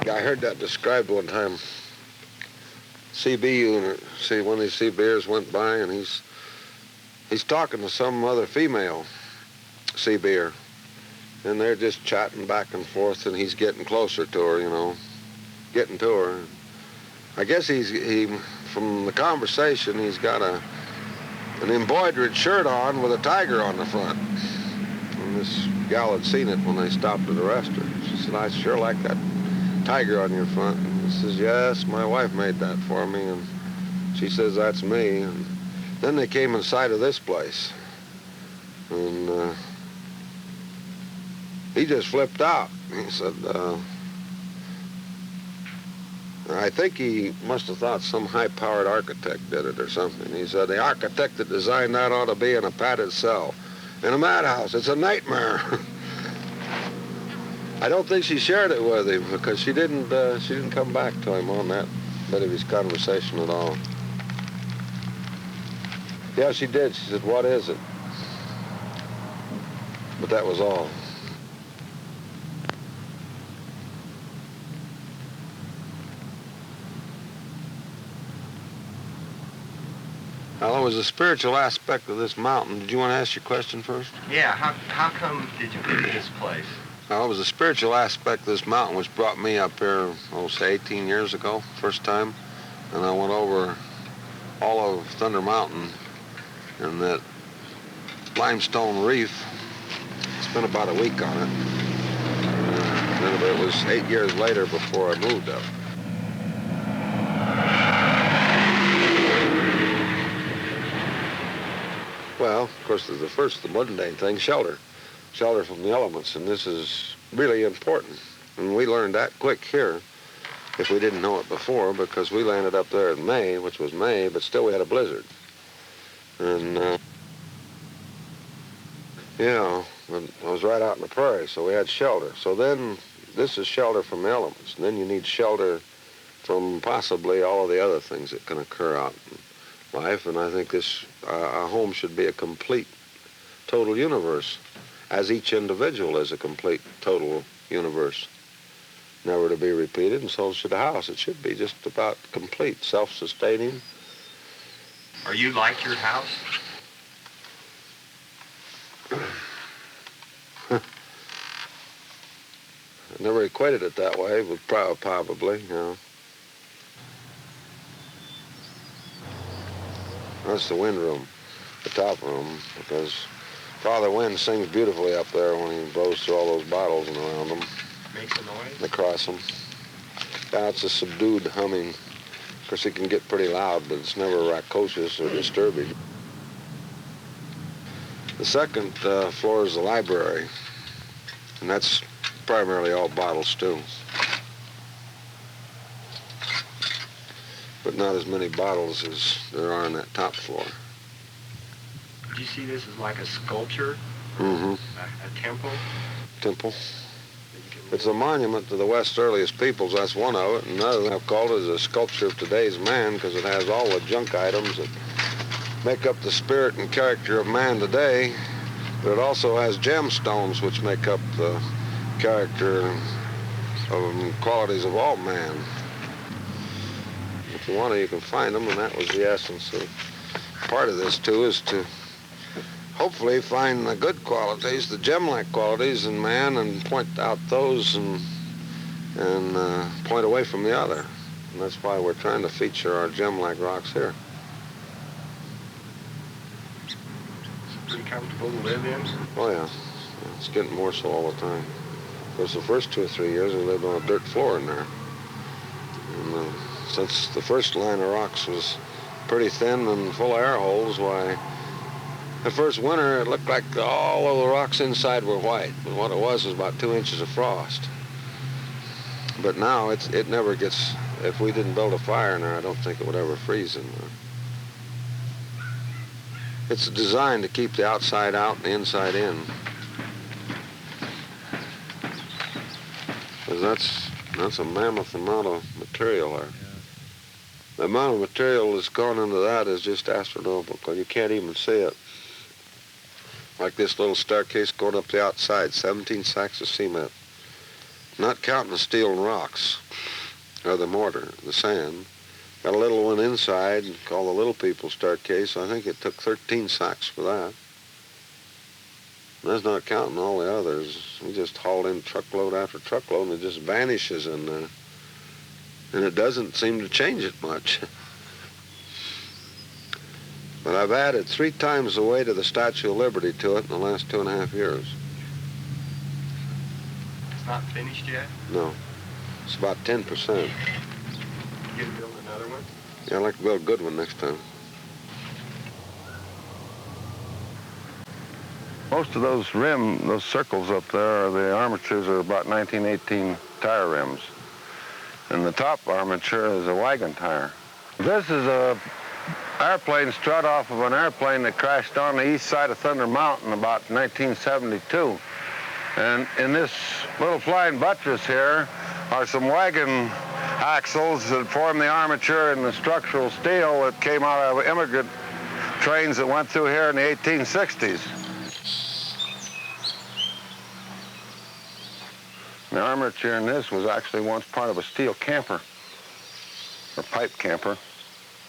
I heard that described one time. CB, see, one of these CBers went by, and he's talking to some other female CBer, and they're just chatting back and forth, and he's getting closer to her, you know, getting to her. I guess he from the conversation, he's got an embroidered shirt on with a tiger on the front. And this gal had seen it when they stopped to arrest her. She said, "I sure like that tiger on your front." And he says, "Yes, my wife made that for me." And she says, "That's me." And then they came in sight of this place. And he just flipped out. He said, I think he must have thought some high-powered architect did it or something. He said, "The architect that designed that ought to be in a padded cell. In a madhouse. It's a nightmare." I don't think she shared it with him because she didn't come back to him on that bit of his conversation at all. Yeah, she did. She said, "What is it?" But that was all. Well, it was the spiritual aspect of this mountain. Did you want to ask your question first? Yeah, how come did you pick this place? Well, it was the spiritual aspect of this mountain which brought me up here, say 18 years ago, first time. And I went over all of Thunder Mountain and that limestone reef. Spent about a week on it. And then it was 8 years later before I moved up. Well, of course, the first, the mundane thing, shelter. Shelter from the elements, and this is really important. And we learned that quick here, if we didn't know it before, because we landed up there in May, which was May, but still we had a blizzard. And, yeah, I was right out in the prairie, so we had shelter. So then, this is shelter from the elements. And then you need shelter from possibly all of the other things that can occur out in life, and I think this a home should be a complete, total universe, as each individual is a complete, total universe, never to be repeated, and so should a house. It should be just about complete, self-sustaining. Are you like your house? I never equated it that way, but probably, you know. That's the wind room, the top room, because Father Wind sings beautifully up there when he blows through all those bottles and around them. Makes a noise? Across them. Yeah, it's a subdued humming. Of course, it can get pretty loud, but it's never raucous or disturbing. The second floor is the library, and that's primarily all bottles, too. But not as many bottles as there are on that top floor. Do you see this as like a sculpture? Mm-hmm. A temple? Temple. It's a monument to the West's earliest peoples. That's one of it. Another I've called it a sculpture of today's man because it has all the junk items that make up the spirit and character of man today. But it also has gemstones which make up the character and qualities of all man. If you want to, you can find them, and that was the essence of part of this, too, is to hopefully find the good qualities, the gem-like qualities in man, and point out those and point away from the other. And that's why we're trying to feature our gem-like rocks here. Pretty comfortable to live in? Oh, yeah. It's getting more so all the time. Because the first 2 or 3 years, we lived on a dirt floor in there. And, since the first line of rocks was pretty thin and full of air holes, why, the first winter it looked like all of the rocks inside were white. But what it was about 2 inches of frost. But now it never gets, if we didn't build a fire in there, I don't think it would ever freeze in there. It's designed to keep the outside out and the inside in. Because that's a mammoth amount of material there. The amount of material that's gone into that is just astronomical. You can't even see it. Like this little staircase going up the outside, 17 sacks of cement. not counting the steel and rocks, or the mortar, the sand. Got a little one inside called the Little People Staircase. I think it took 13 sacks for that. And that's not counting all the others. We just hauled in truckload after truckload, and it just vanishes in there. And it doesn't seem to change it much. But I've added 3 times the weight of the Statue of Liberty to it in the last 2.5 years. It's not finished yet? No. It's about 10%. You gonna build another one? Yeah, I'd like to build a good one next time. Most of those those circles up there, the armatures are about 1918 tire rims. And the top armature is a wagon tire. This is a airplane strut off of an airplane that crashed on the east side of Thunder Mountain about 1972. And in this little flying buttress here are some wagon axles that form the armature and the structural steel that came out of immigrant trains that went through here in the 1860s. The armature in this was actually once part of a steel camper, or pipe camper,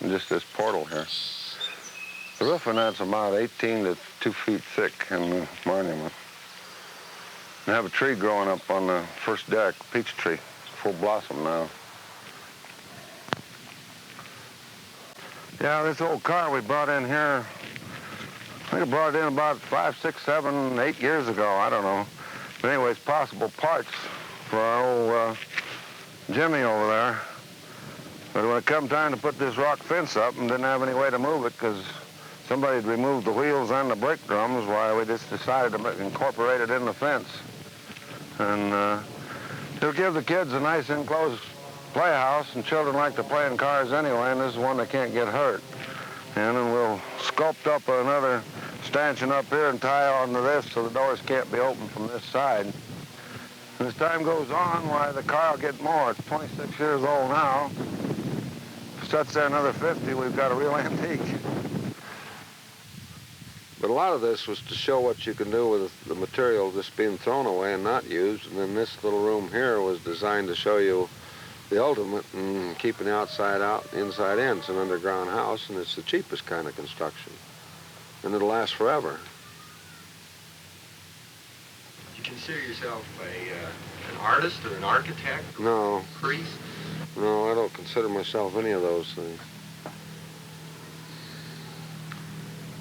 and just this portal here. The roof on that's about 18 to 2 feet thick in the monument. And have a tree growing up on the first deck, peach tree, full blossom now. Yeah, this old car we brought in here, I think I brought it in about 5, 6, 7, 8 years ago, I don't know. But anyways, possible parts for our old Jimmy over there. But when it come time to put this rock fence up and didn't have any way to move it because somebody had removed the wheels and the brake drums, why we just decided to incorporate it in the fence. And it'll give the kids a nice enclosed playhouse, and children like to play in cars anyway, and this is one that can't get hurt. And then we'll sculpt up another stanchion up here and tie on to this so the doors can't be opened from this side. And as time goes on, why, the car will get more. It's 26 years old now. If it sits there another 50, we've got a real antique. But a lot of this was to show what you can do with the material just being thrown away and not used. And then this little room here was designed to show you the ultimate in keeping the outside out, inside in. It's an underground house, and it's the cheapest kind of construction. And it'll last forever. You consider yourself an artist or an architect? No. Priest? No, I don't consider myself any of those things.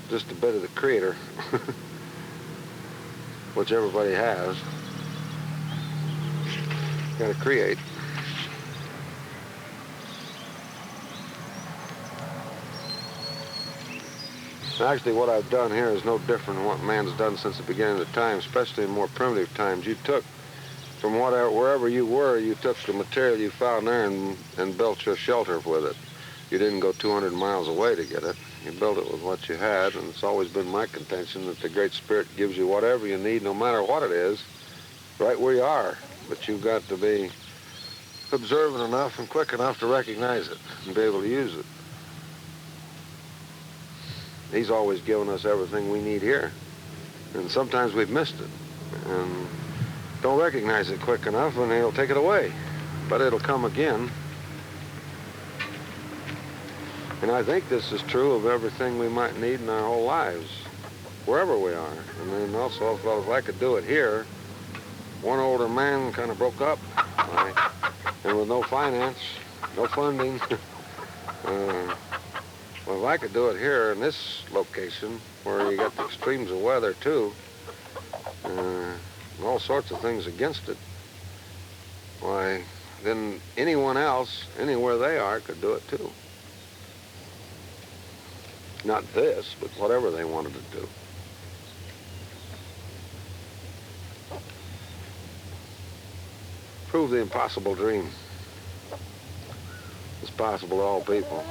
Just a bit of the creator, which everybody has. Got to create. Actually, what I've done here is no different than what man's done since the beginning of time, especially in more primitive times. You took from wherever you were, you took the material you found there and built your shelter with it. You didn't go 200 miles away to get it. You built it with what you had, and it's always been my contention that the Great Spirit gives you whatever you need, no matter what it is, right where you are. But you've got to be observant enough and quick enough to recognize it and be able to use it. He's always given us everything we need here, and sometimes we've missed it and don't recognize it quick enough, and he'll take it away, but it'll come again. And I think this is true of everything we might need in our whole lives, wherever we are. And then also, if I could do it here, one older man kind of broke up, and with no finance, no funding. Well, if I could do it here in this location, where you got the extremes of weather too, and all sorts of things against it, why, then anyone else, anywhere they are, could do it too. Not this, but whatever they wanted to do. Prove the impossible dream. It's possible to all people.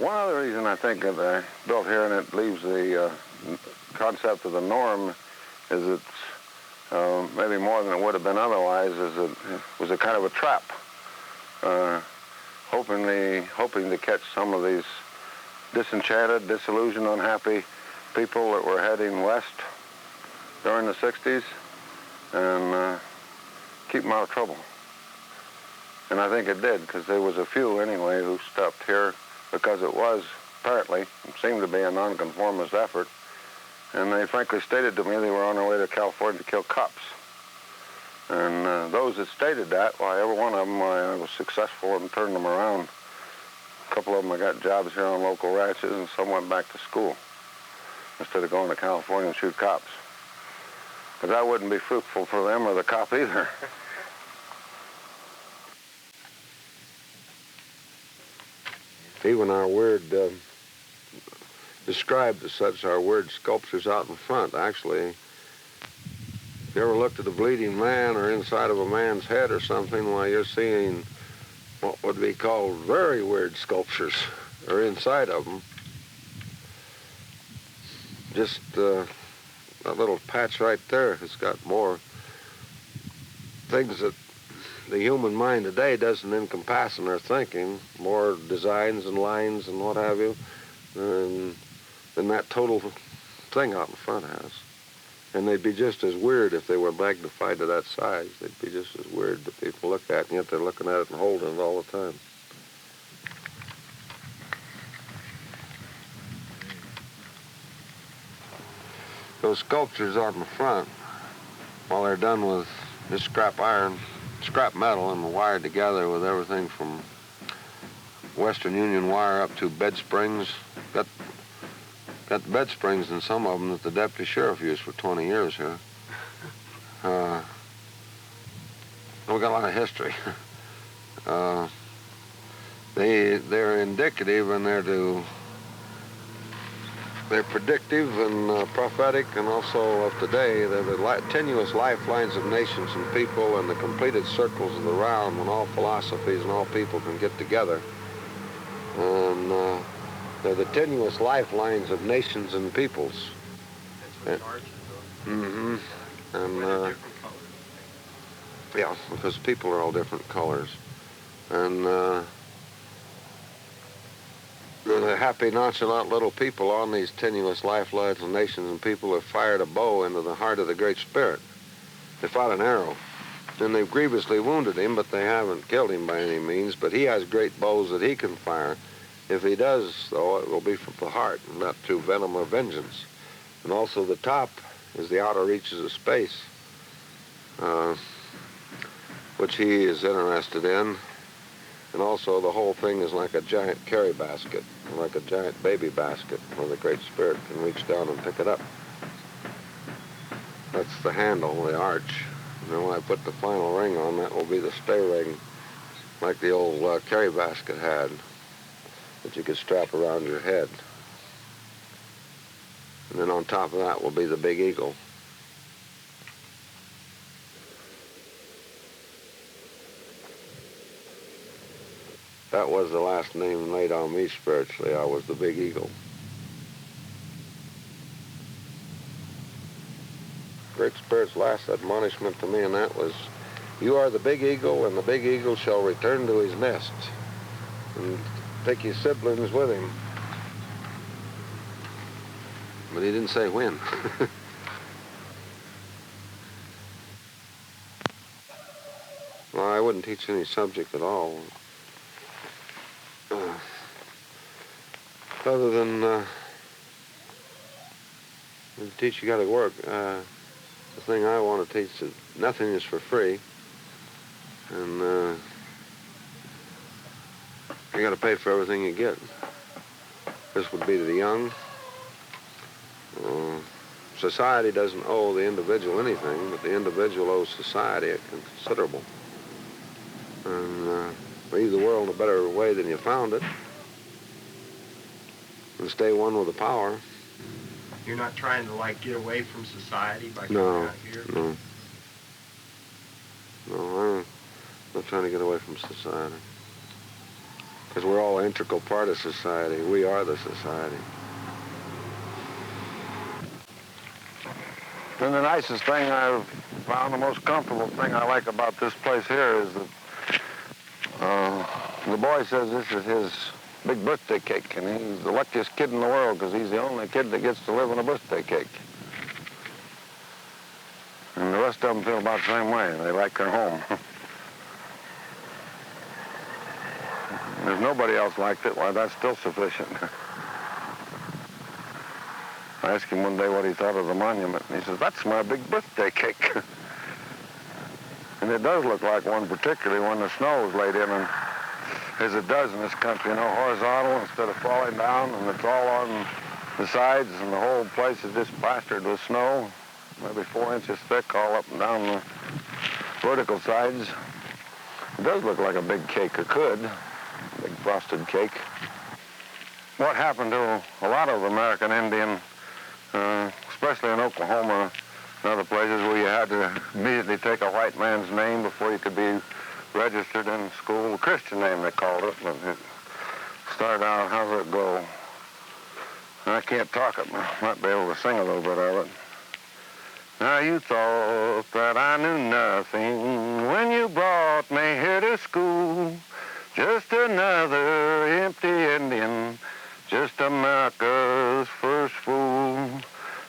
One other reason I think that I built here, and it leaves the concept of the norm, is it's maybe more than it would have been otherwise, is it was a kind of a trap, hoping to catch some of these disenchanted, disillusioned, unhappy people that were heading west during the 60s and keep them out of trouble. And I think it did, because there was a few anyway who stopped here because it was, apparently, it seemed to be a nonconformist effort. And they frankly stated to me they were on their way to California to kill cops. And those that stated that, why, every one of them, I was successful in turning them around. A couple of them I got jobs here on local ranches, and some went back to school instead of going to California and shoot cops. But that wouldn't be fruitful for them or the cop either. Even our weird, described as such, our weird sculptures out in front, actually, if you ever looked at a bleeding man or inside of a man's head or something, well, you're seeing what would be called very weird sculptures are inside of them. Just that little patch right there has got more things that the human mind today doesn't encompass in their thinking, more designs and lines and what have you, than that total thing out in front has. And they'd be just as weird if they were magnified to that size. They'd be just as weird to people look at, and yet they're looking at it and holding it all the time. Those sculptures out in the front, while they're done with this scrap iron, scrap metal, and wired together with everything from Western Union wire up to bed springs. Got the bed springs in some of them that the deputy sheriff used for 20 years here. We got a lot of history. They're indicative, and they're predictive and prophetic, and also of today. They're the tenuous lifelines of nations and people, and the completed circles of the round when all philosophies and all people can get together. And they're the tenuous lifelines of nations and peoples. That's what arches are. Mm-hmm. And What a different color. yeah, because people are all different colors. And the happy, nonchalant little people on these tenuous lifelines of nations and people have fired a bow into the heart of the Great Spirit. They fired an arrow, and they've grievously wounded him, but they haven't killed him by any means. But he has great bows that he can fire. If he does, though, it will be from the heart, and not through venom or vengeance. And also the top is the outer reaches of space, which he is interested in. And also the whole thing is like a giant carry basket, like a giant baby basket, where the Great Spirit can reach down and pick it up. That's the handle, the arch. And then when I put the final ring on, that will be the stay ring, like the old carry basket had, that you could strap around your head. And then on top of that will be the big eagle. That was the last name laid on me spiritually. I was the big eagle. Great Spirit's last admonishment to me, and that was, you are the big eagle, and the big eagle shall return to his nest and take his siblings with him. But he didn't say when. Well, I wouldn't teach any subject at all. Other than teach, you got to work. The thing I want to teach is nothing is for free, and you got to pay for everything you get. This would be to the young. Society doesn't owe the individual anything, but the individual owes society a considerable. And leave the world in a better way than you found it, and stay one with the power. You're not trying to, like, get away from society by coming No, out here? no. No, I'm not trying to get away from society. because we're all an integral part of society. We are the society. And the nicest thing I've found, the most comfortable thing I like about this place here is that the boy says this is his big birthday cake, and he's the luckiest kid in the world because he's the only kid that gets to live on a birthday cake. And the rest of them feel about the same way. They like their home. If nobody else liked it, why, that's still sufficient. I asked him one day what he thought of the monument, and he says, that's my big birthday cake. And it does look like one, particularly when the snow is laid in, and as it does in this country, you know, horizontal instead of falling down, and it's all on the sides, and the whole place is just plastered with snow, maybe 4 inches thick all up and down the vertical sides. It does look like a big cake, or could, a big frosted cake. What happened to a lot of American Indian, especially in Oklahoma and other places where you had to immediately take a white man's name before you could be registered in school, a Christian name they called it, but it started out, how does it go? I can't talk it, but I might be able to sing a little bit of it. Now you thought that I knew nothing when you brought me here to school, just another empty Indian, just America's first fool.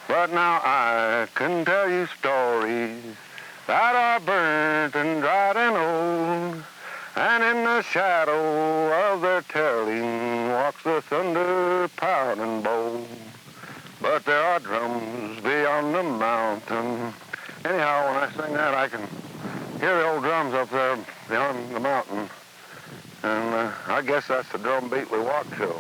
But now I can tell you stories that are burnt and dried and old, and in the shadow of their telling walks the thunder-pounding bowl. But there are drums beyond the mountain. Anyhow, when I sing that, I can hear the old drums up there beyond the mountain, and I guess that's the drum beat we walk to.